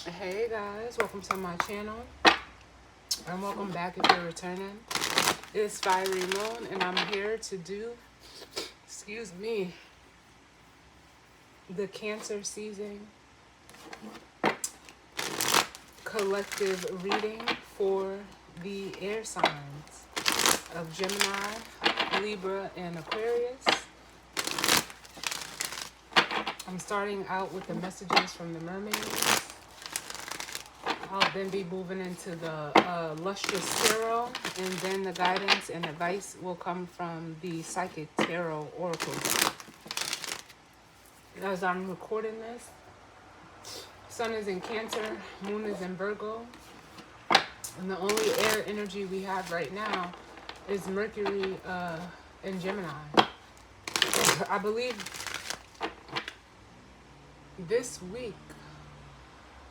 Hey guys, welcome to my channel and welcome back if you're returning. It's Fiery Moon and I'm here to do, excuse me, the Cancer season collective reading for the air signs of Gemini, Libra, and Aquarius. I'm starting out with the messages from the mermaids. I'll then be moving into the lustrous tarot, and then the guidance and advice will come from the psychic tarot oracle. As I'm recording this, sun is in Cancer, moon is in Virgo, and the only air energy we have right now is Mercury in Gemini. I believe this week,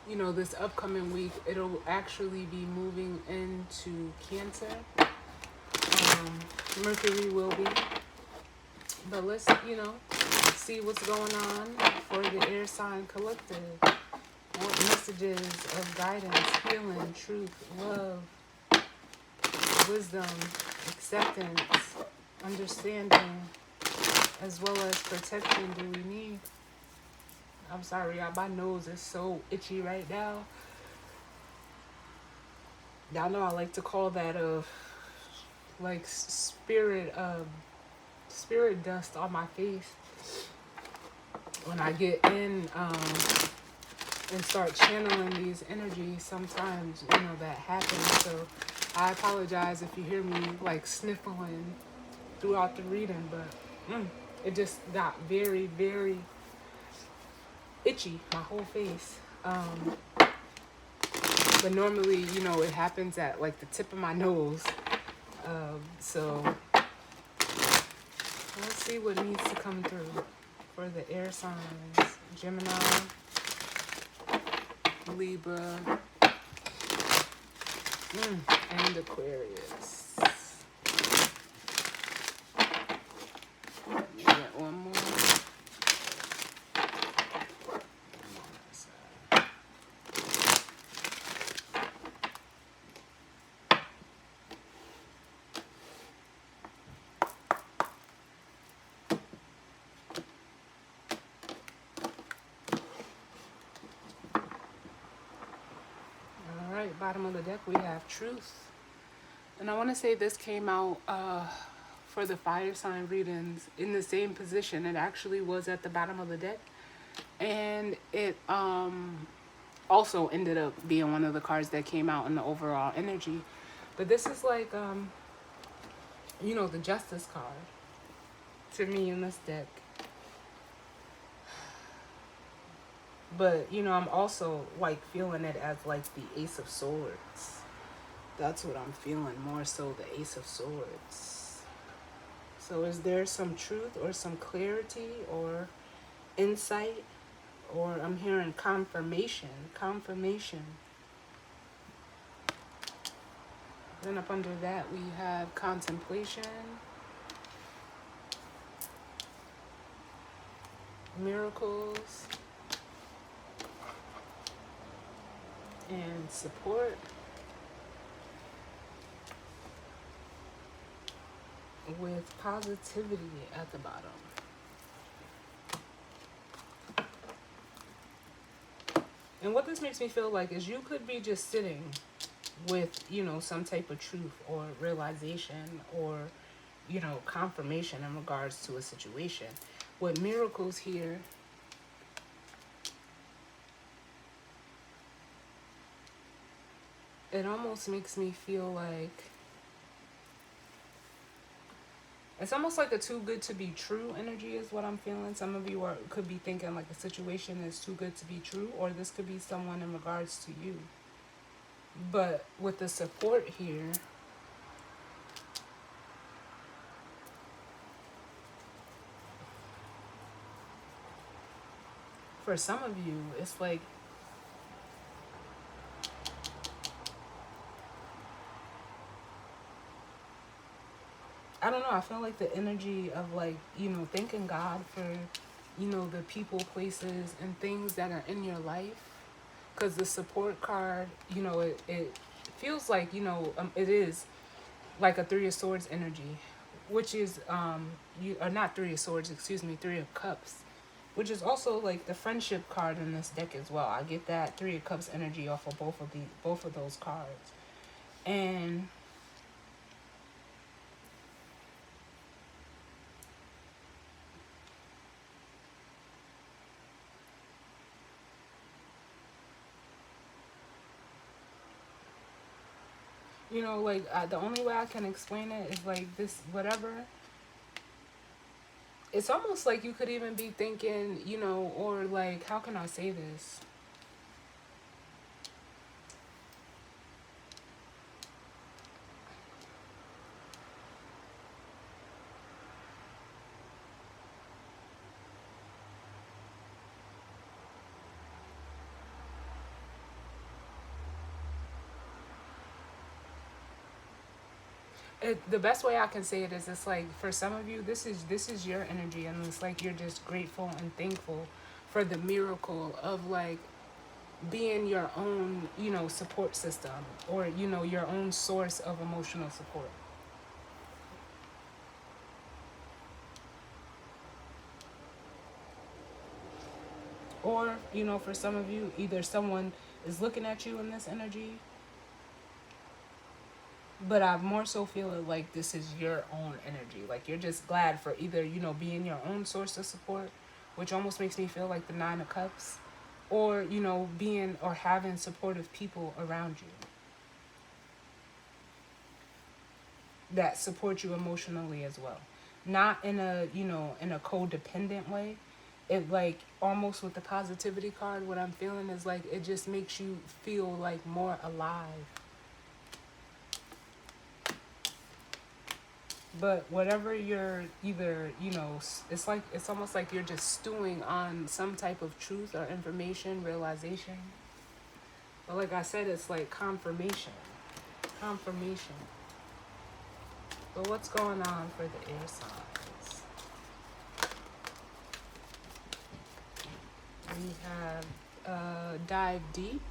this upcoming week, it'll actually be moving into Cancer. Mercury will be. But let's, see what's going on for the air sign collective. What messages of guidance, healing, truth, love, wisdom, acceptance, understanding, as well as protection do we need? I'm sorry, y'all, my nose is so itchy right now. Y'all know I like to call that like spirit dust on my face when I get in and start channeling these energies. Sometimes that happens, so I apologize if you hear me like sniffling throughout the reading, but it just got very, very itchy, my whole face. But normally, it happens at like the tip of my nose. So let's see what needs to come through for the air signs. Gemini, Libra, and Aquarius. Let me get one more. Bottom of the deck we have truth, and I want to say this came out for the fire sign readings in the same position. It actually was at the bottom of the deck, and it also ended up being one of the cards that came out in the overall energy. But this is like the justice card to me in this deck. But, I'm also, like, feeling it as, like, the Ace of Swords. That's what I'm feeling, more so the Ace of Swords. So is there some truth or some clarity or insight? Or I'm hearing confirmation. Then up under that we have contemplation, miracles, and support, with positivity at the bottom. And what this makes me feel like is you could be just sitting with, some type of truth or realization or, confirmation in regards to a situation. With miracles here, it almost makes me feel like it's almost like a too good to be true energy is what I'm feeling. Some of you could be thinking like a situation is too good to be true, or this could be someone in regards to you. But with the support here, for some of you, it's like I don't know, I feel like the energy of like, thanking God for, the people, places, and things that are in your life because the support card, it feels like, it is like a Three of Swords energy, which is you are not Three of Swords, excuse me, Three of Cups, which is also like the friendship card in this deck as well. I get that Three of Cups energy off of both of those cards. And like the only way I can explain it is like this, whatever. It's almost like you could even be thinking, or like, how can I say this? The best way I can say it is, it's like for some of you, this is your energy, and it's like you're just grateful and thankful for the miracle of like being your own, support system, or your own source of emotional support. Or, for some of you, either someone is looking at you in this energy, but I more so feel it like this is your own energy. Like you're just glad for either, being your own source of support, which almost makes me feel like the Nine of Cups, or, being or having supportive people around you that support you emotionally as well. Not in a, in a codependent way. It like almost with the positivity card, what I'm feeling is like it just makes you feel like more alive. But whatever you're either, it's like it's almost like you're just stewing on some type of truth or information, realization. But like I said, it's like confirmation. Confirmation. But what's going on for the air signs? We have dive deep.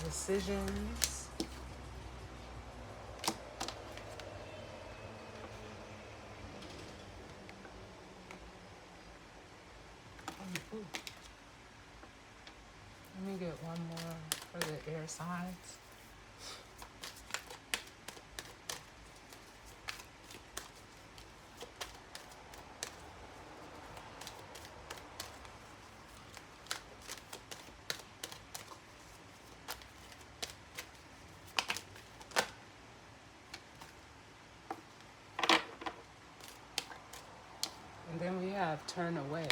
Decisions. Ooh. Let me get one more for the air signs. And then we have turn away.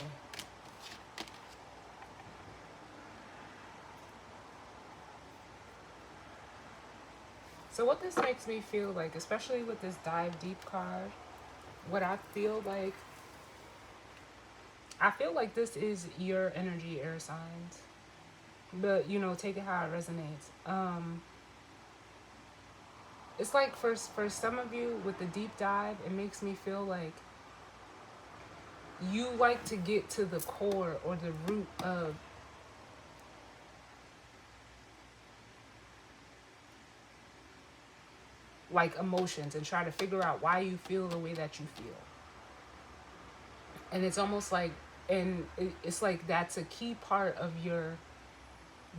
So what this makes me feel like, especially with this dive deep card, what I feel like this is your energy, air signs. But take it how it resonates. It's like for some of you with the deep dive, it makes me feel like you like to get to the core or the root of like emotions and try to figure out why you feel the way that you feel. And it's almost like, and it's like that's a key part of your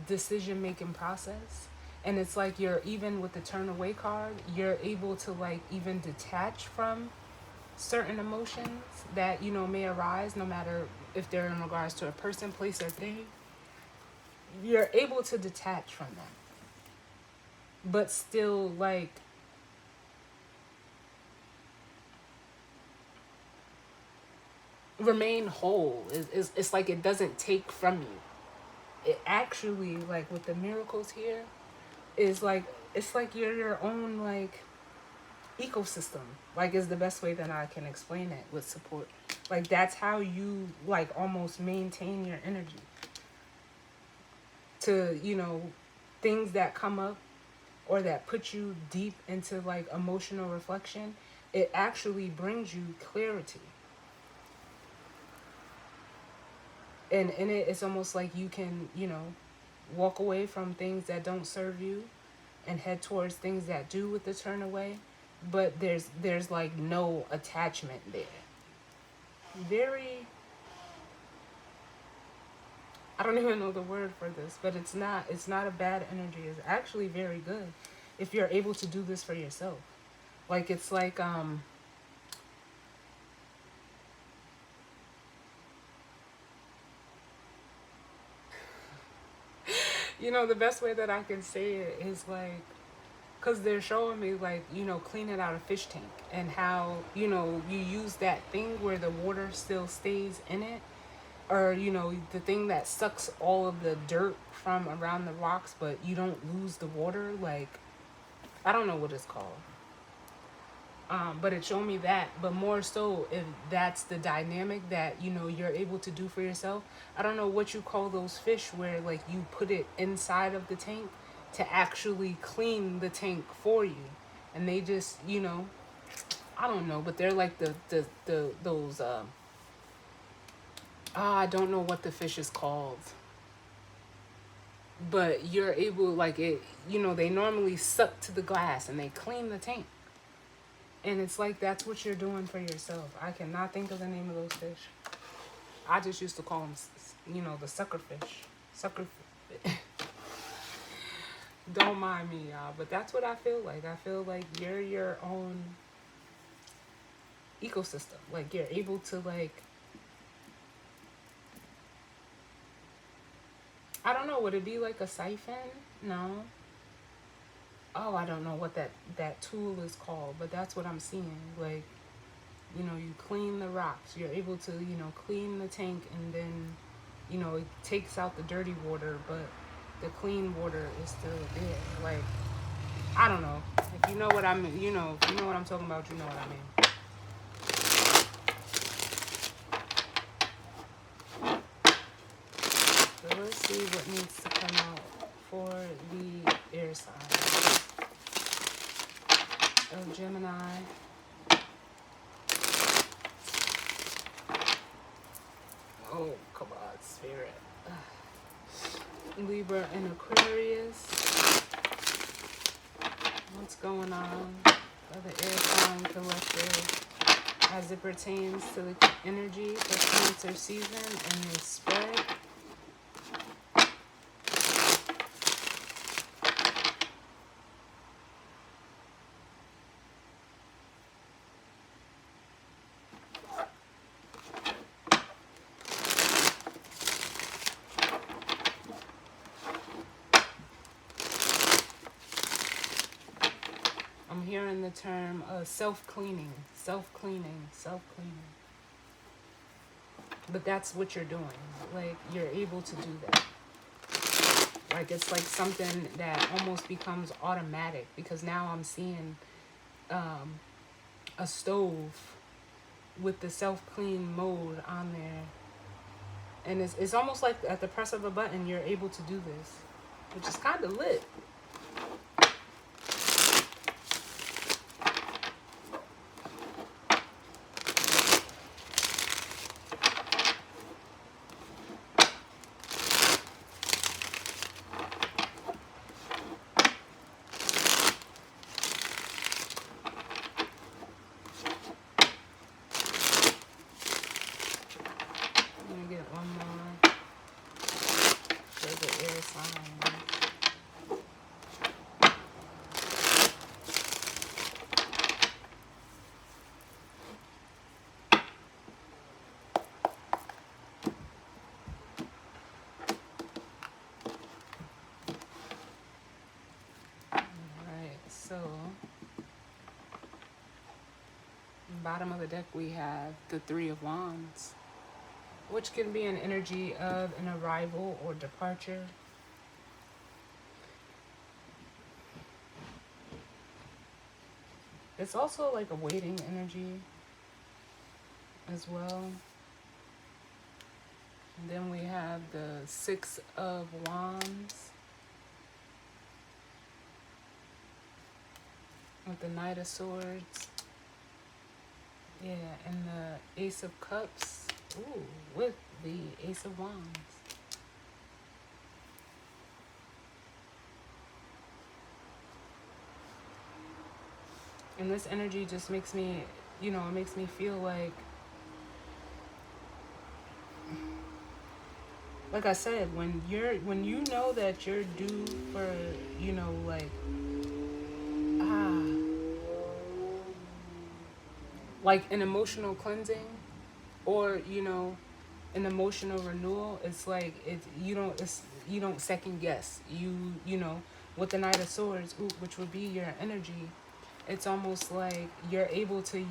decision making process. And it's like you're, even with the turn away card, you're able to like even detach from certain emotions that may arise, no matter if they're in regards to a person, place, or thing. You're able to detach from them, but still like remain whole. It's like it doesn't take from you. It actually, like with the miracles here, is like it's like you're your own like ecosystem. Like is the best way that I can explain it with support. Like that's how you like almost maintain your energy to things that come up, or that puts you deep into like emotional reflection, it actually brings you clarity. And in it, it's almost like you can, walk away from things that don't serve you and head towards things that do with the turn away. But there's like no attachment there. Very, I don't even know the word for this, but it's not a bad energy. It's actually very good if you're able to do this for yourself. Like it's like the best way that I can say it is like, because they're showing me like, cleaning out a fish tank, and how, you use that thing where the water still stays in it, or the thing that sucks all of the dirt from around the rocks, but you don't lose the water. Like, I don't know what it's called. But it showed me that. But more so, if that's the dynamic that you're able to do for yourself. I don't know what you call those fish where like you put it inside of the tank to actually clean the tank for you, and they just I don't know, but they're like the those I don't know what the fish is called, but you're able, like, it. They normally suck to the glass and they clean the tank. And it's like that's what you're doing for yourself. I cannot think of the name of those fish. I just used to call them, the sucker fish. Sucker. Don't mind me, y'all. But that's what I feel like. I feel like you're your own ecosystem. Like you're able to like. I don't know. Would it be like a siphon? No. Oh, I don't know what that tool is called, but that's what I'm seeing. Like, you clean the rocks. You're able to, clean the tank, and then, it takes out the dirty water, but the clean water is still there. Like, I don't know. If you know what I mean, if you know what I'm talking about, you know what I mean. So let's see what needs to come out for the air sign of Gemini. Oh, come on, Spirit. Libra and Aquarius. What's going on for the air sign collective as it pertains to the energy for Cancer season and the spread? I'm hearing the term self-cleaning, self-cleaning, self-cleaning. But that's what you're doing. Like, you're able to do that. Like, it's like something that almost becomes automatic, because now I'm seeing a stove with the self-clean mode on there. And it's almost like at the press of a button, you're able to do this, which is kind of lit. So, bottom of the deck we have the Three of Wands, which can be an energy of an arrival or departure. It's also like a waiting energy as well. And then we have the Six of Wands. with the Knight of Swords. Yeah, and the Ace of Cups. Ooh, with the Ace of Wands. And this energy just makes me, it makes me feel like I said, when you know that you're due for, ah, like an emotional cleansing, or an emotional renewal, it's like you don't second guess. With the Knight of Swords, which would be your energy, it's almost like you're able to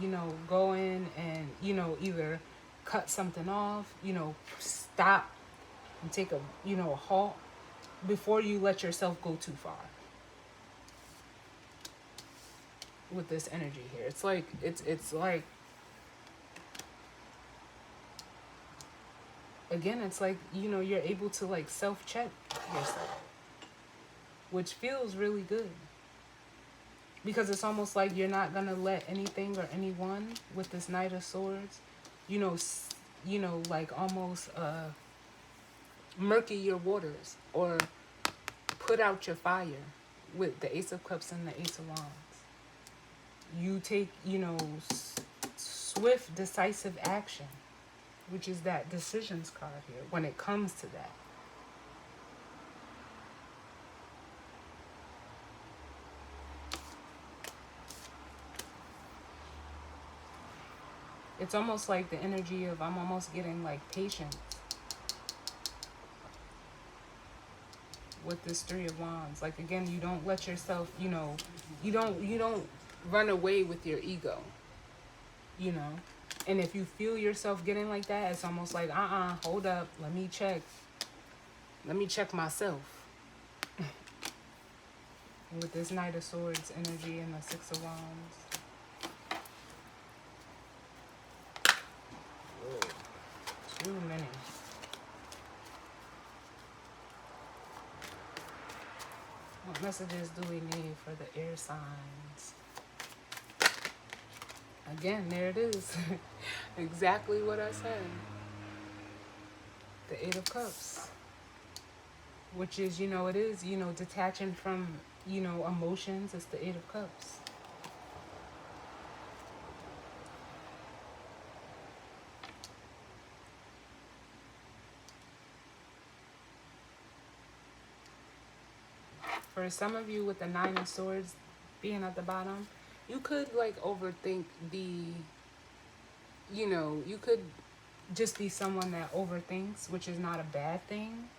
go in and either cut something off, stop and take a halt before you let yourself go too far. With this energy here, it's like it's like, again, it's like you're able to like self-check yourself, which feels really good, because it's almost like you're not gonna let anything or anyone with this Knight of Swords like almost murky your waters or put out your fire. With the Ace of Cups and the Ace of Wands, you take swift decisive action, which is that decisions card here when it comes to that. It's almost like the energy of, I'm almost getting like patience with this Three of Wands. Like, again, you don't let yourself, you don't run away with your ego, And if you feel yourself getting like that, it's almost like, hold up, let me check myself. With this Knight of Swords energy and the Six of Wands. Whoa. Too many. What messages do we need for the air signs? Again, there it is. Exactly what I said. The Eight of Cups. Which is, it is, detaching from, emotions. It's the Eight of Cups. For some of you with the Nine of Swords being at the bottom, you could like overthink you could just be someone that overthinks, which is not a bad thing.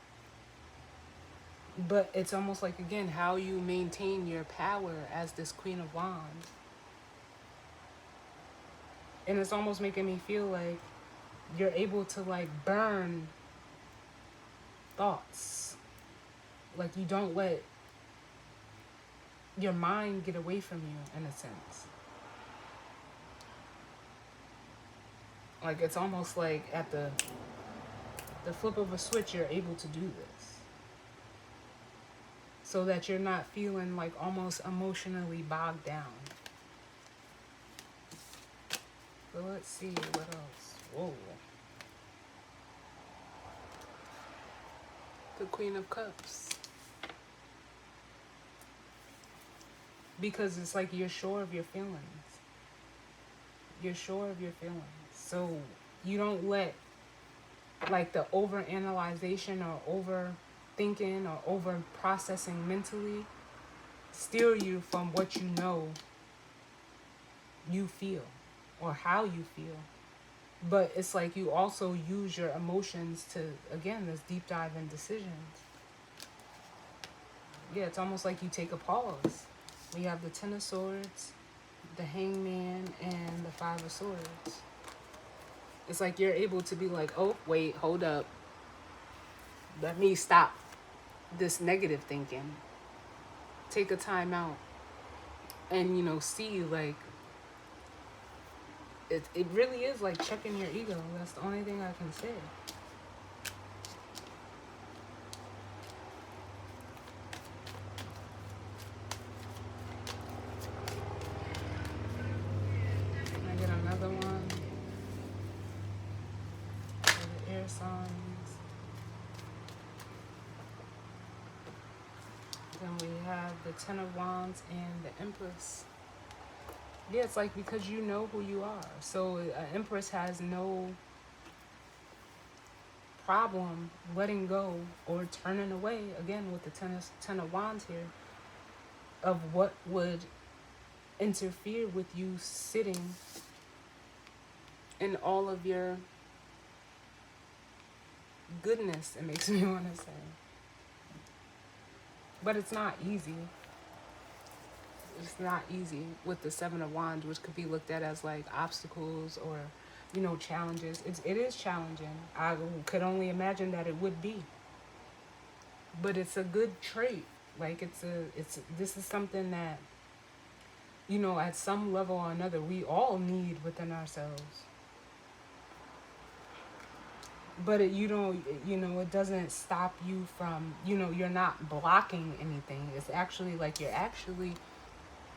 But it's almost like, again, how you maintain your power as this Queen of Wands. And it's almost making me feel like you're able to like burn thoughts. Like, you don't let your mind get away from you, in a sense. Like, it's almost like at the flip of a switch, you're able to do this. So that you're not feeling like almost emotionally bogged down. So let's see what else. Whoa. The Queen of Cups. Because it's like you're sure of your feelings. You're sure of your feelings. So you don't let like the over-analyzation or overthinking or over-processing mentally steer you from what you feel or how you feel. But it's like you also use your emotions to, again, this deep dive in decisions. Yeah, it's almost like you take a pause. We have the Ten of Swords, the Hangman, and the Five of Swords. It's like you're able to be like, oh, wait, hold up. Let me stop this negative thinking. Take a time out and, see, like, it really is like checking your ego. That's the only thing I can say. signs. Then we have the Ten of Wands and the Empress. Yeah, it's like because you know who you are. So an Empress has no problem letting go or turning away, again with the ten of Wands here, of what would interfere with you sitting in all of your goodness, it makes me want to say. But it's not easy. It's not easy with the Seven of Wands, which could be looked at as like obstacles or, you know, challenges. It is challenging. I could only imagine that it would be. But it's a good trait. Like this is something that, you know, at some level or another, we all need within ourselves. But it, it doesn't stop you from, you're not blocking anything. It's actually like you're actually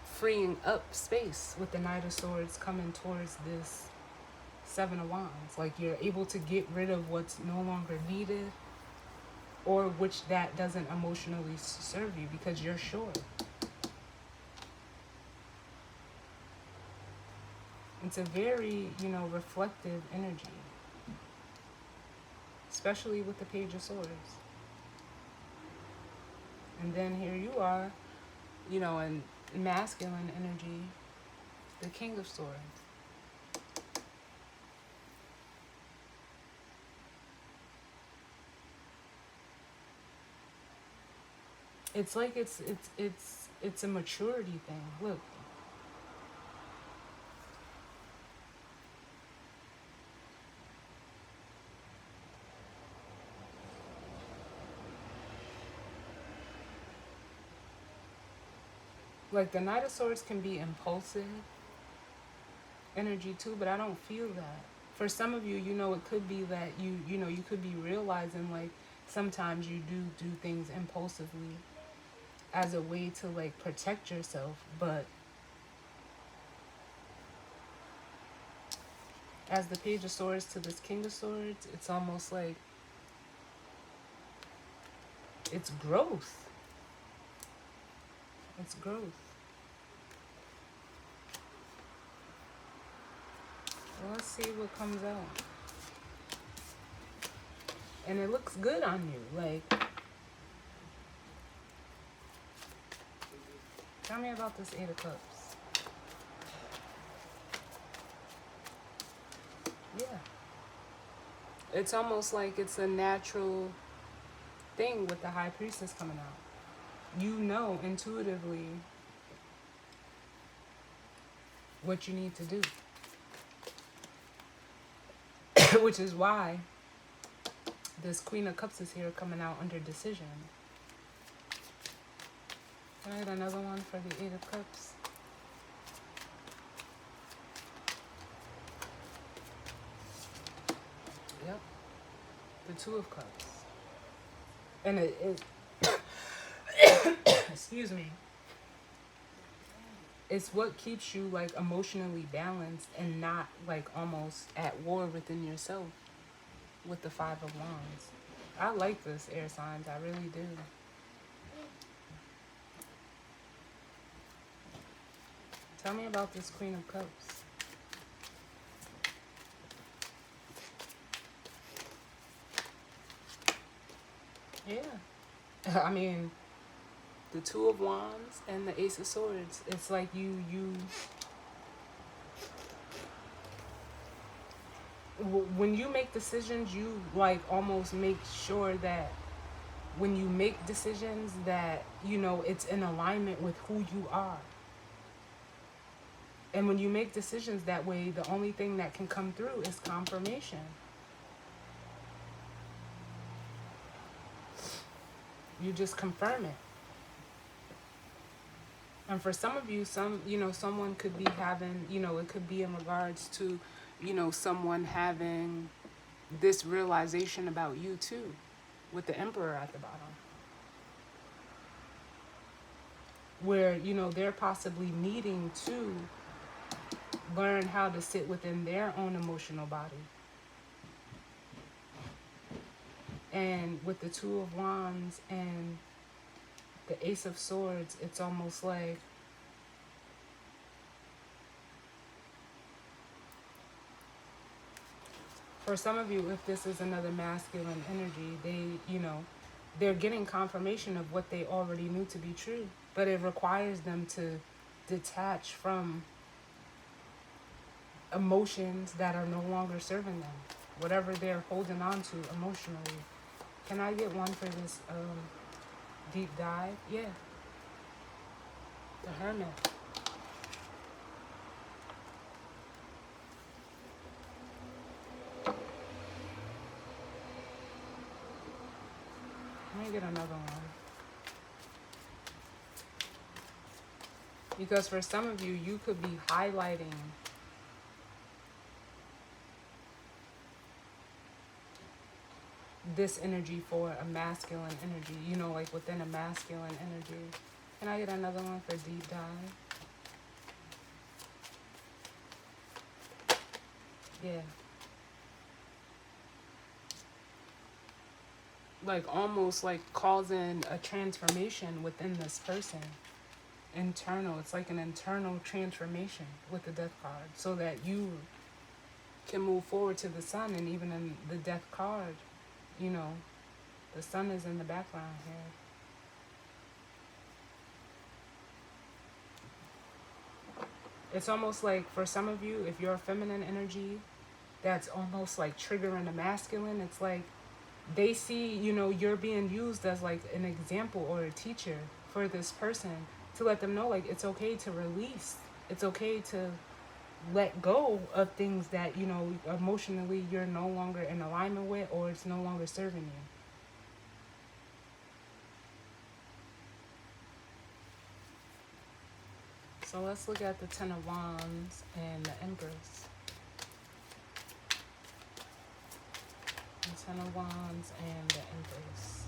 freeing up space with the Knight of Swords coming towards this Seven of Wands. Like you're able to get rid of what's no longer needed or which that doesn't emotionally serve you because you're sure. It's a very, reflective energy. Especially with the Page of Swords. And then here you are, in masculine energy, the King of Swords. It's like it's a maturity thing. Look. Like the Knight of Swords can be impulsive energy too, but I don't feel that. For some of you, it could be that you could be realizing like sometimes you do things impulsively as a way to like protect yourself, but as the Page of Swords to this King of Swords, it's almost like it's growth. It's growth. So let's see what comes out. And it looks good on you. Like, tell me about this Eight of Cups. Yeah. It's almost like it's a natural thing with the High Priestess coming out. You know intuitively what you need to do. Which is why this Queen of Cups is here coming out under decision. Can I get another one for the Eight of Cups? Yep. The Two of Cups. And it excuse me. It's what keeps you like emotionally balanced and not like almost at war within yourself with the Five of Wands. I like this, air signs. I really do. Tell me about this Queen of Cups. Yeah. I mean, the Two of Wands and the Ace of Swords. It's like when you make decisions, you like almost make sure that when you make decisions that, it's in alignment with who you are. And when you make decisions that way, the only thing that can come through is confirmation. You just confirm it. And for some of you, someone could be having, it could be in regards to, someone having this realization about you too, with the Emperor at the bottom. Where, they're possibly needing to learn how to sit within their own emotional body. And with the Two of Wands and the Ace of Swords, it's almost like for some of you, if this is another masculine energy, they're getting confirmation of what they already knew to be true. But it requires them to detach from emotions that are no longer serving them. Whatever they're holding on to emotionally. Can I get one for this deep dive? Yeah. The Hermit. Let me get another one. Because for some of you, you could be highlighting this energy for a masculine energy, like within a masculine energy. Can I get another one for deep dive? Yeah. Like almost like causing a transformation within this person. Internal. It's like an internal transformation with the Death card. So that you can move forward to the Sun. And even in the Death card, the Sun is in the background here. It's almost like for some of you, if you're a feminine energy, that's almost like triggering the masculine. It's like they see, you're being used as like an example or a teacher for this person to let them know like it's okay to release. It's okay to let go of things that, emotionally you're no longer in alignment with or it's no longer serving you. So let's look at the Ten of Wands and the Empress. The Ten of Wands and the Empress.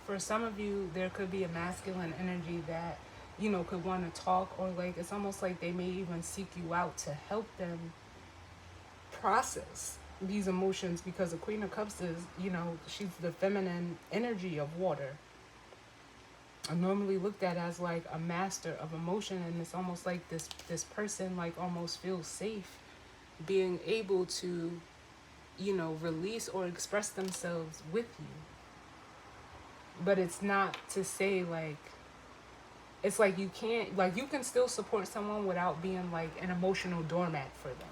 For some of you, there could be a masculine energy that, could want to talk, or like it's almost like they may even seek you out to help them process these emotions, because the Queen of Cups is, she's the feminine energy of water. I'm normally looked at as like a master of emotion, and it's almost like this person like almost feels safe being able to, release or express themselves with you. But it's not to say like, it's like you can't, like you can still support someone without being like an emotional doormat for them.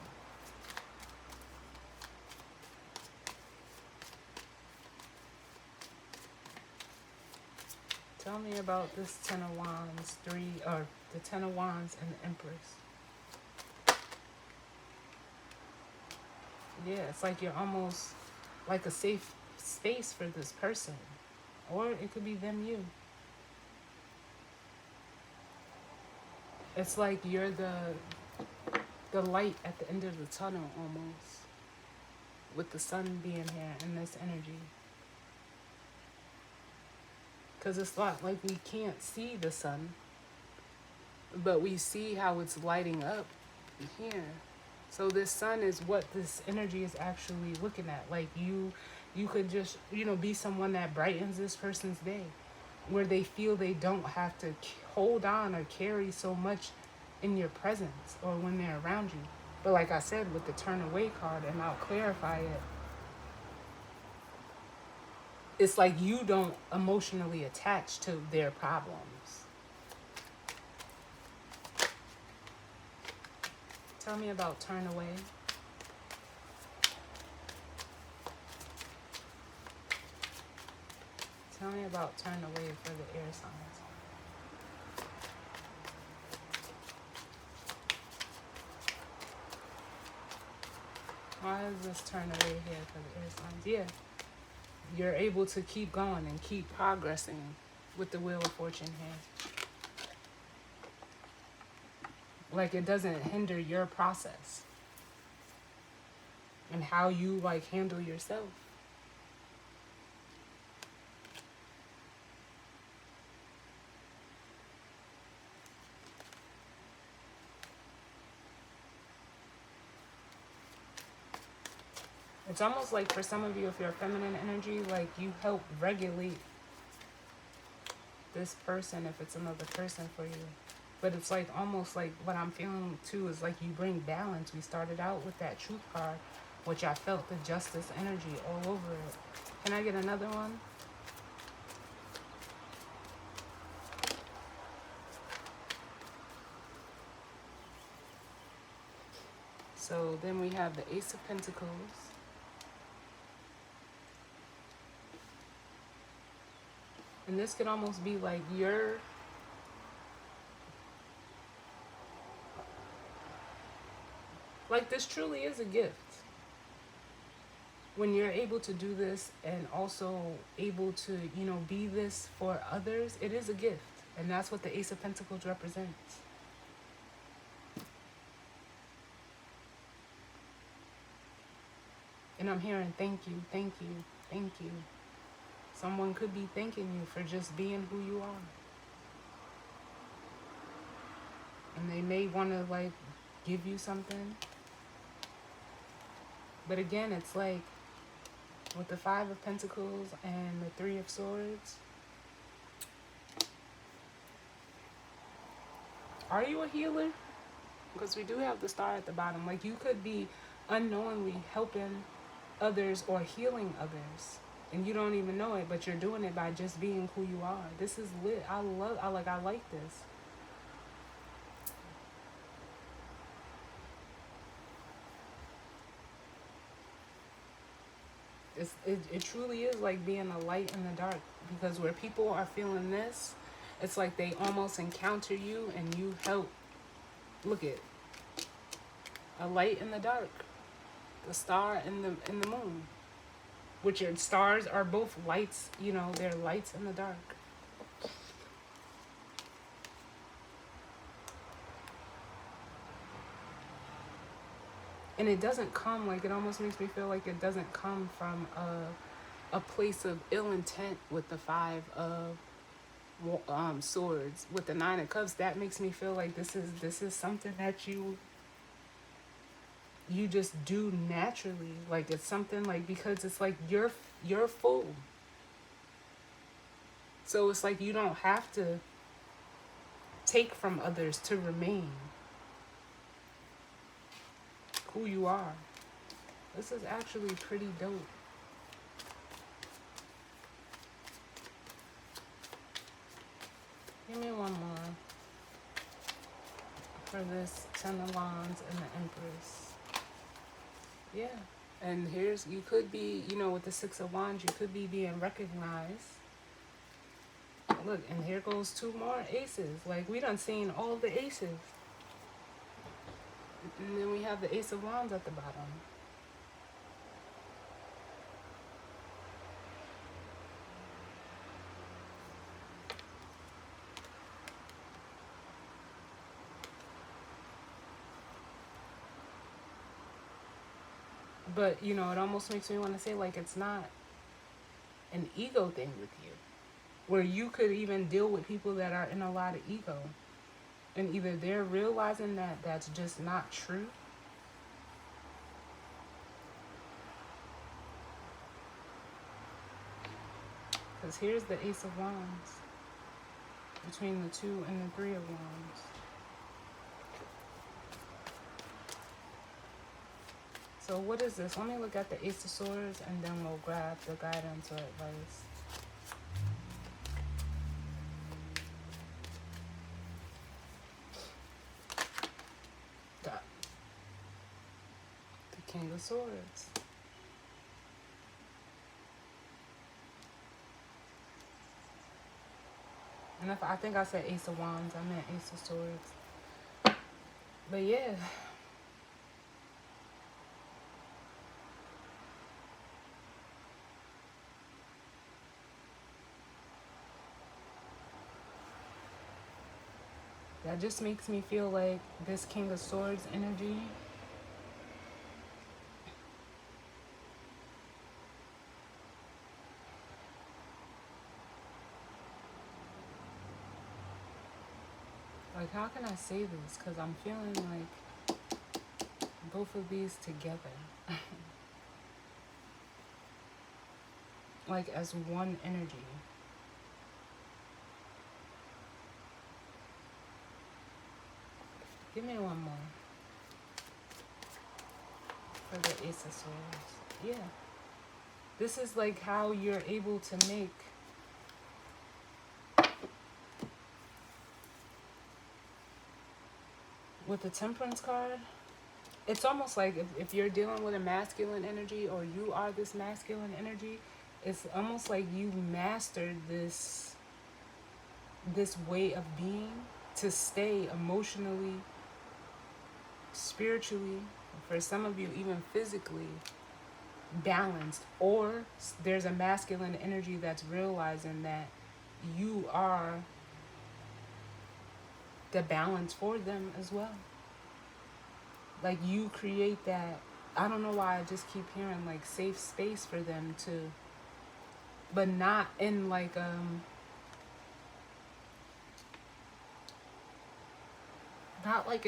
Tell me about this Ten of Wands, the Ten of Wands and the Empress. Yeah, it's like you're almost like a safe space for this person. Or it could be them, you. It's like you're the light at the end of the tunnel almost. With the Sun being here and this energy. Because it's not like we can't see the Sun. But we see how it's lighting up here. So this Sun is what this energy is actually looking at. Like you could just, be someone that brightens this person's day. Where they feel they don't have to hold on or carry so much in your presence or when they're around you. But like I said, with the Turn Away card, and I'll clarify it, it's like you don't emotionally attach to their problems. Tell me about Turn Away. Tell me about Turn Away for the air signs. Why is this Turn Away here for the air signs? Yeah. You're able to keep going and keep progressing with the Wheel of Fortune here. Like it doesn't hinder your process and how you like handle yourself. It's almost like for some of you, if you're a feminine energy, like you help regulate this person if it's another person for you. But it's like almost like what I'm feeling too is like you bring balance. We started out with that truth card, which I felt the justice energy all over it. Can I get another one? So then we have the Ace of Pentacles. And this could almost be like your, like this truly is a gift. When you're able to do this and also able to, you know, be this for others, it is a gift. And that's what the Ace of Pentacles represents. And I'm hearing thank you, thank you, thank you. Someone could be thanking you for just being who you are. And they may want to like give you something. But again, it's like with the Five of Pentacles and the Three of Swords. Are you a healer? Because we do have the star at the bottom. Like you could be unknowingly helping others or healing others. And you don't even know it, but you're doing it by just being who you are. This is lit. I like this. It truly is like being a light in the dark, because where people are feeling this, it's like they almost encounter you and you help. Look at a light in the dark, the star and the moon, which your stars are both lights. You know, they're lights in the dark. And it doesn't come, like, it almost makes me feel like it doesn't come from a place of ill intent with the Five of Swords. With the Nine of Cups, that makes me feel like this is something that you just do naturally. Like it's something like, because it's like you're full. So it's like you don't have to take from others to remain who you are. This is actually pretty dope. Give me one more for this Ten of Wands and the Empress. Yeah. And here's, you could be, you know, with the Six of Wands, you could be being recognized. Look, and here goes two more aces. Like, we done seen all the aces. And then we have the Ace of Wands at the bottom. But, you know, it almost makes me want to say, like, it's not an ego thing with you, where you could even deal with people that are in a lot of ego. And either they're realizing that that's just not true, because here's the Ace of Wands between the Two and the Three of Wands. So what is this? Let me look at the Ace of Swords and then we'll grab the guidance or advice. Got the King of Swords. And if I think I said Ace of Wands, I meant Ace of Swords. But yeah. That just makes me feel like this King of Swords energy, like, how can I say this? Because I'm feeling like both of these together. like as one energy. Give me one more for the Ace of Swords. Yeah. This is like how you're able to make with the Temperance card. It's almost like if you're dealing with a masculine energy, or you are this masculine energy, it's almost like you mastered this way of being to stay emotionally, spiritually, for some of you even physically balanced. Or there's a masculine energy that's realizing that you are the balance for them as well. Like you create that. I don't know why I just keep hearing like safe space for them to, but not in like not like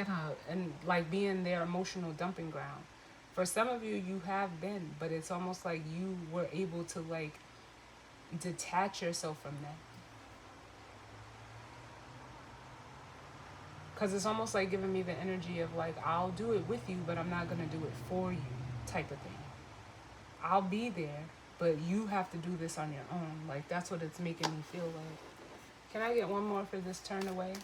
in like being their emotional dumping ground. For some of you, you have been, but it's almost like you were able to like detach yourself from that. Because it's almost like giving me the energy of like, I'll do it with you, but I'm not going to do it for you type of thing. I'll be there, but you have to do this on your own. Like, that's what it's making me feel like. Can I get one more for this turn away?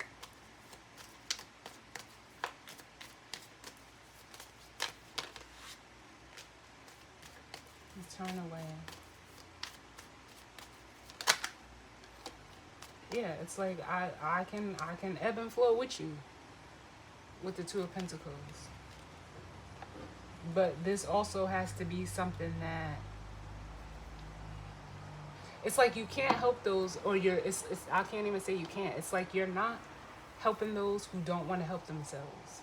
Turn away. Yeah, it's like I can ebb and flow with you with the Two of Pentacles. But this also has to be something that it's like you can't help those, or it's I can't even say you can't. It's like you're not helping those who don't want to help themselves.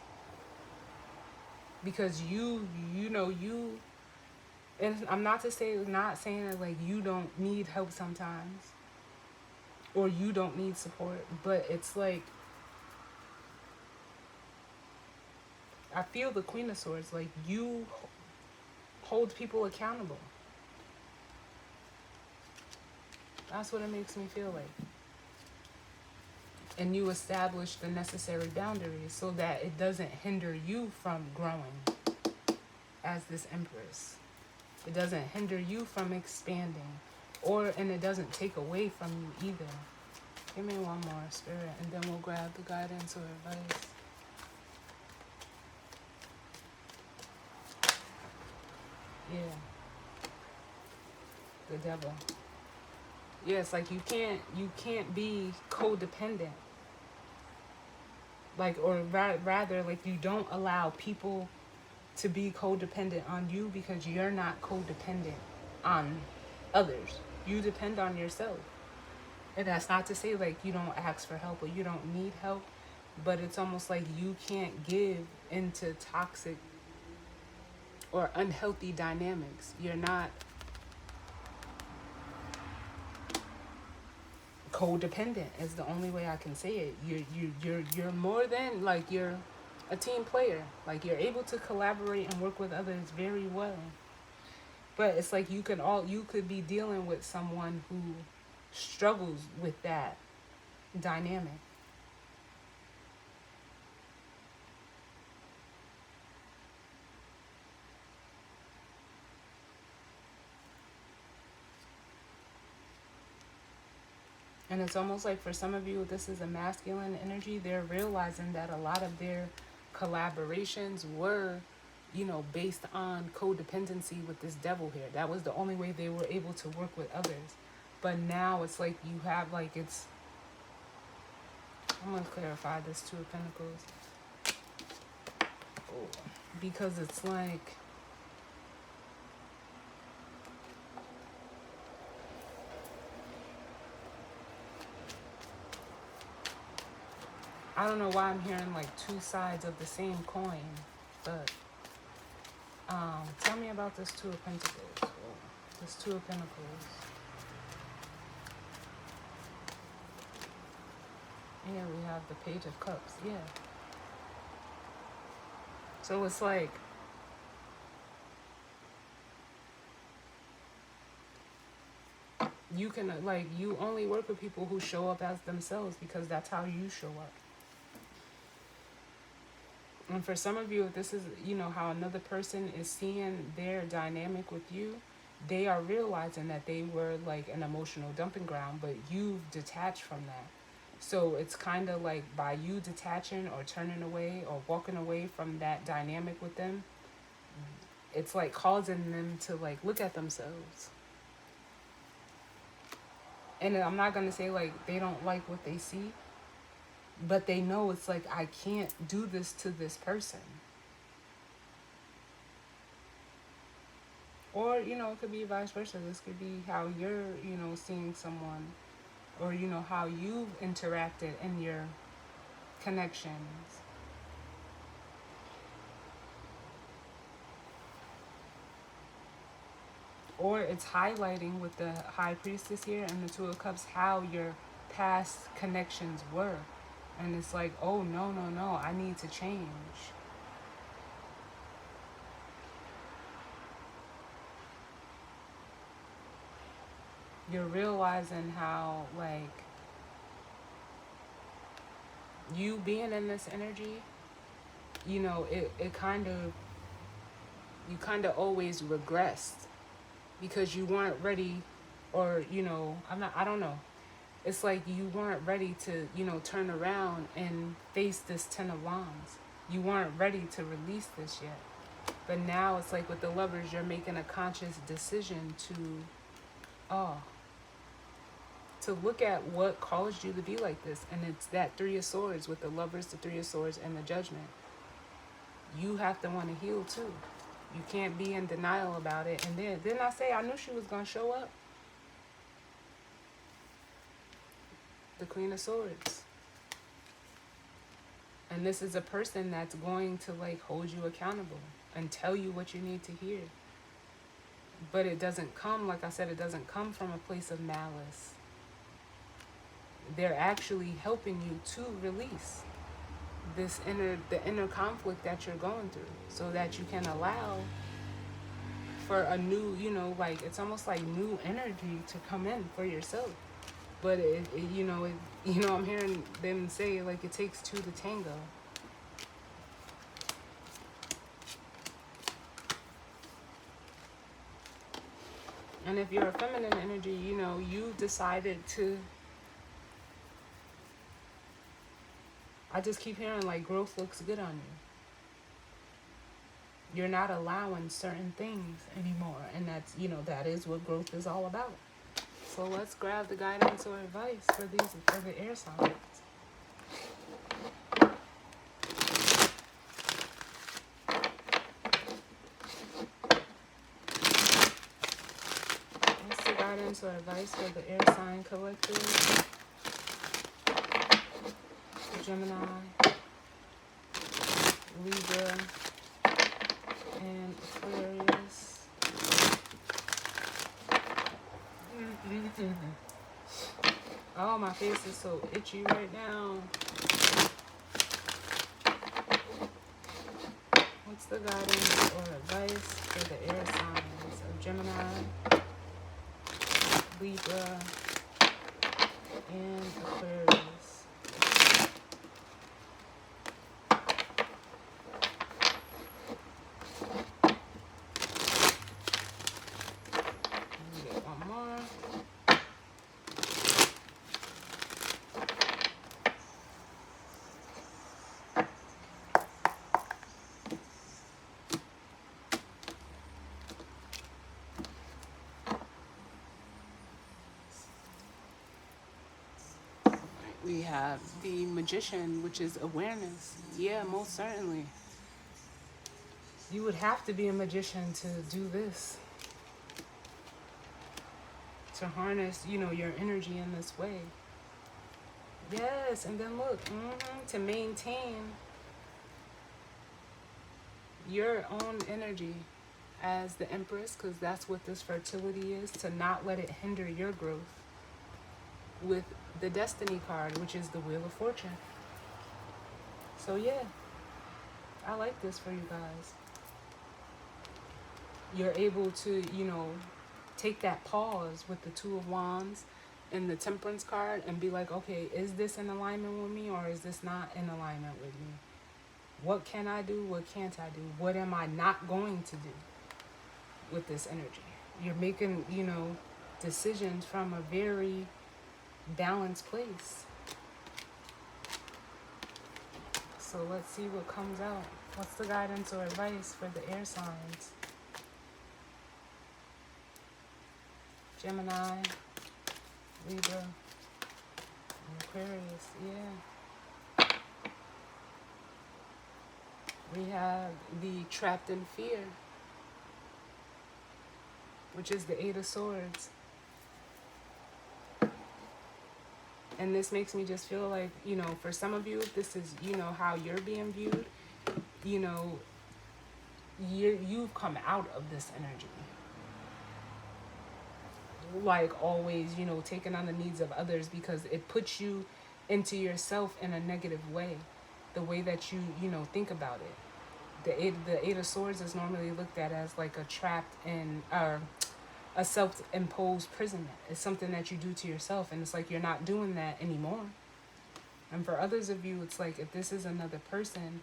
Because you know, and I'm not saying that like you don't need help sometimes, or you don't need support, but it's like I feel the Queen of Swords, like you hold people accountable. That's what it makes me feel like. And you establish the necessary boundaries so that it doesn't hinder you from growing as this Empress. It doesn't hinder you from expanding, and it doesn't take away from you either. Give me one more, Spirit, and then we'll grab the guidance or advice. Yeah. The Devil. Yeah, it's like you can't be codependent. Like, or rather, like you don't allow people to be codependent on you because you're not codependent on others. You depend on yourself. And that's not to say like you don't ask for help or you don't need help, but it's almost like you can't give into toxic or unhealthy dynamics. You're not codependent is the only way I can say it. You're more than like you're a team player. Like you're able to collaborate and work with others very well. But it's like you could be dealing with someone who struggles with that dynamic. And it's almost like for some of you, this is a masculine energy. They're realizing that a lot of their collaborations were, based on codependency with this Devil here. That was the only way they were able to work with others. But now it's like you have like I'm going to clarify this Two of Pentacles. Oh, because it's like, I don't know why I'm hearing like two sides of the same coin, but tell me about this Two of Pentacles. Oh, this Two of Pentacles. Here we have the Page of Cups. Yeah. So it's like You can, like, you only work with people who show up as themselves, because that's how you show up. And for some of you, if this is, how another person is seeing their dynamic with you, they are realizing that they were like an emotional dumping ground, but you've detached from that. So it's kind of like, by you detaching or turning away or walking away from that dynamic with them, it's like causing them to like look at themselves. And I'm not going to say like they don't like what they see, but they know it's like, I can't do this to this person. Or, it could be vice versa. This could be how you're, seeing someone, or, how you've interacted in your connections. Or it's highlighting with the High Priestess here and the Two of Cups how your past connections were. And it's like, oh, no, no, no, I need to change. You're realizing how, like, you being in this energy, it kind of, you kind of always regressed because you weren't ready, or, I don't know. It's like you weren't ready to, turn around and face this Ten of Wands. You weren't ready to release this yet. But now it's like with the Lovers, you're making a conscious decision to look at what caused you to be like this. And it's that Three of Swords with the Lovers, the Three of Swords, and the Judgment. You have to want to heal too. You can't be in denial about it. And then, didn't I say I knew she was going to show up? The Queen of Swords. And this is a person that's going to like hold you accountable and tell you what you need to hear. But it doesn't come, like I said, it doesn't come from a place of malice. They're actually helping you to release the inner conflict that you're going through, so that you can allow for a new, like, it's almost like new energy to come in for yourself. But I'm hearing them say like it takes two to tango. And if you're a feminine energy, you decided to, I just keep hearing like growth looks good on you. You're not allowing certain things anymore. And that's, that is what growth is all about. So let's grab the guidance or advice for the air signs. What's the guidance or advice for the air sign collective? Gemini, Libra, and Aquarius. Oh, my face is so itchy right now. What's the guidance or advice for the air signs of Gemini, Libra, and Aquarius? We have the Magician, which is awareness. Yeah, most certainly. You would have to be a magician to do this. To harness, your energy in this way. Yes, and then look, to maintain your own energy as the Empress, because that's what this fertility is, to not let it hinder your growth. With the Destiny card, which is the Wheel of Fortune. So yeah, I like this for you guys. You're able to, take that pause with the Two of Wands and the Temperance card and be like, okay, is this in alignment with me or is this not in alignment with me? What can I do? What can't I do? What am I not going to do with this energy? You're making, decisions from a very balanced place. So let's see what comes out. What's the guidance or advice for the air signs? Gemini, Libra, and Aquarius, yeah. We have the trapped in fear, which is the Eight of Swords. And this makes me just feel like, for some of you, if this is, how you're being viewed, you've come out of this energy. Like always, taking on the needs of others because it puts you into yourself in a negative way. The way that you, think about it. The Eight of Swords is normally looked at as like a trapped in, a self-imposed imprisonment. It's something that you do to yourself, and it's like you're not doing that anymore. And for others of you, it's like if this is another person,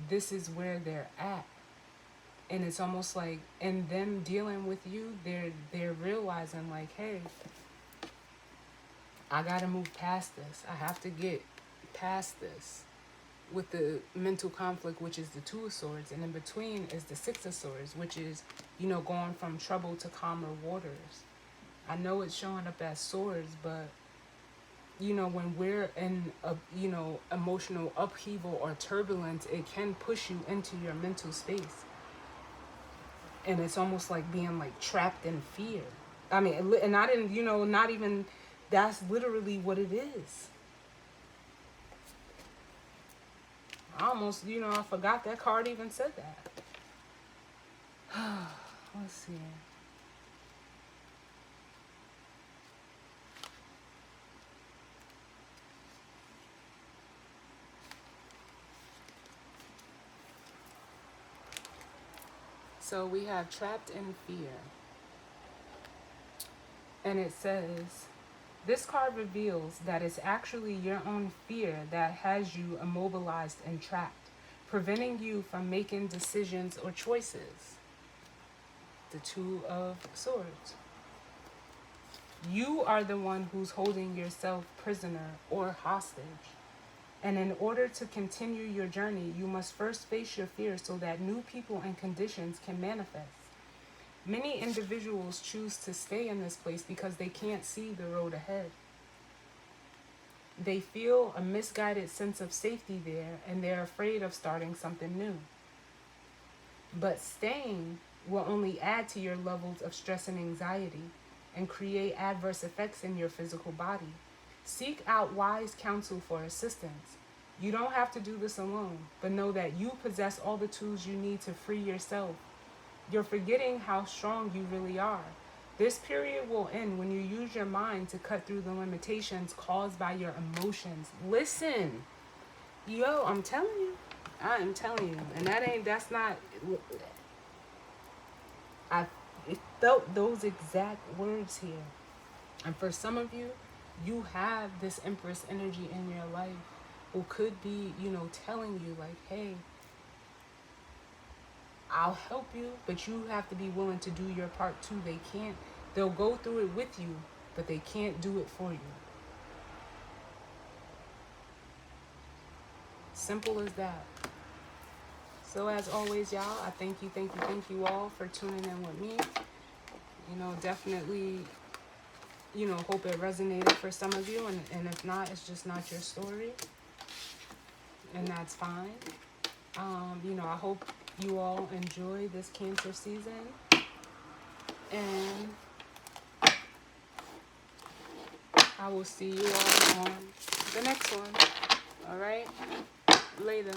this is where they're at. And it's almost like in them dealing with you, they're realizing like, hey, I gotta move past this. I have to get past this. With the mental conflict, which is the Two of Swords, and in between is the Six of Swords, which is, going from trouble to calmer waters. I know it's showing up as swords, but, when we're in a, emotional upheaval or turbulence, it can push you into your mental space. And it's almost like being like trapped in fear. I mean, and I didn't, not even, that's literally what it is. I almost, I forgot that card even said that. Let's see. So we have trapped in fear. And it says, this card reveals that it's actually your own fear that has you immobilized and trapped, preventing you from making decisions or choices. The Two of Swords. You are the one who's holding yourself prisoner or hostage. And in order to continue your journey, you must first face your fear so that new people and conditions can manifest. Many individuals choose to stay in this place because they can't see the road ahead. They feel a misguided sense of safety there, and they're afraid of starting something new. But staying will only add to your levels of stress and anxiety and create adverse effects in your physical body. Seek out wise counsel for assistance. You don't have to do this alone, but know that you possess all the tools you need to free yourself. You're forgetting how strong you really are. This period will end when you use your mind to cut through the limitations caused by your emotions. Listen, yo, I'm telling you. I am telling you. And that's not, I felt those exact words here. And for some of you, you have this Empress energy in your life who could be, telling you like, hey, I'll help you, but you have to be willing to do your part too. They'll go through it with you, but they can't do it for you. Simple as that. So as always, y'all, I thank you all for tuning in with me. Definitely, hope it resonated for some of you, and if not, it's just not your story, and that's fine. I hope you all enjoy this Cancer season, and I will see you all on the next one. All right? Later.